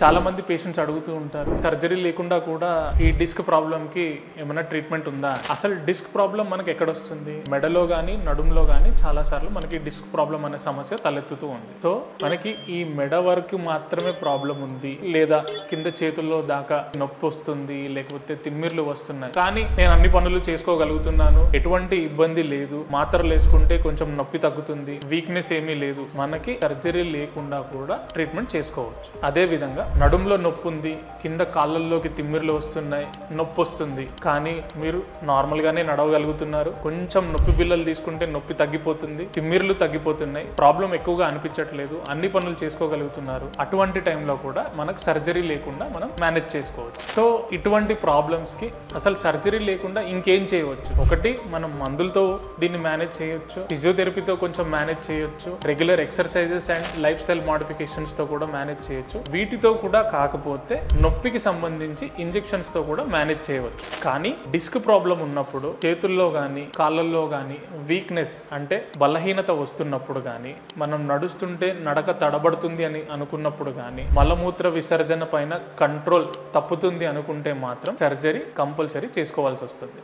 చాలా మంది పేషెంట్స్ అడుగుతూ ఉంటారు, సర్జరీ లేకుండా కూడా ఈ డిస్క్ ప్రాబ్లమ్ కి ఏమైనా ట్రీట్మెంట్ ఉందా? అసలు డిస్క్ ప్రాబ్లం మనకి ఎక్కడ వస్తుంది? మెడలో కానీ నడుములో కానీ చాలా సార్లు మనకి డిస్క్ ప్రాబ్లం అనే సమస్య తలెత్తుతూ ఉంది. సో మనకి ఈ మెడ వరకు మాత్రమే ప్రాబ్లం ఉంది, లేదా కింద చేతుల్లో దాకా నొప్పి వస్తుంది, లేకపోతే తిమ్మిర్లు వస్తున్నాయి, కానీ నేను అన్ని పనులు చేసుకోగలుగుతున్నాను, ఎటువంటి ఇబ్బంది లేదు, మాత్రలు వేసుకుంటే కొంచెం నొప్పి తగ్గుతుంది, వీక్నెస్ ఏమీ లేదు, మనకి సర్జరీ లేకుండా కూడా ట్రీట్మెంట్ చేసుకోవచ్చు. అదే విధంగా నడుములో నొప్పి ఉంది, కింద కాళ్ళల్లోకి తిమ్మిర్లు వస్తున్నాయి, నొప్పి వస్తుంది, కానీ మీరు నార్మల్ గానే నడవగలుగుతున్నారు, కొంచెం నొప్పి బిళ్ళలు తీసుకుంటే నొప్పి తగ్గిపోతుంది, తిమ్మిర్లు తగ్గిపోతున్నాయి, ప్రాబ్లం ఎక్కువగా అనిపించట్లేదు, అన్ని పనులు చేసుకోగలుగుతున్నారు. అటువంటి టైంలో కూడా మనకు సర్జరీ లేకుండా మనం మేనేజ్ చేసుకోవచ్చు. సో ఇటువంటి ప్రాబ్లమ్స్ కి అసలు సర్జరీ లేకుండా ఇంకేం చేయవచ్చు? ఒకటి, మనం మందులతో దీన్ని మేనేజ్ చేయొచ్చు, ఫిజియోథెరపీతో కొంచెం మేనేజ్ చేయొచ్చు, regular exercises and life style modifications తో కూడా మేనేజ్ చేయొచ్చు. వీటితో కూడా కాకపోతే నొప్పికి సంబంధించి ఇంజెక్షన్స్ తో కూడా మేనేజ్ చేయవచ్చు. కానీ డిస్క్ ప్రాబ్లం ఉన్నప్పుడు చేతుల్లో కానీ కాళ్ళల్లో కానీ వీక్నెస్ అంటే బలహీనత వస్తున్నప్పుడు కానీ, మనం నడుస్తుంటే నడక తడబడుతుంది అని అనుకున్నప్పుడు కానీ, మలమూత్ర విసర్జన పైన కంట్రోల్ తప్పుతుంది అనుకుంటే మాత్రం సర్జరీ కంపల్సరీ చేసుకోవాల్సి వస్తుంది.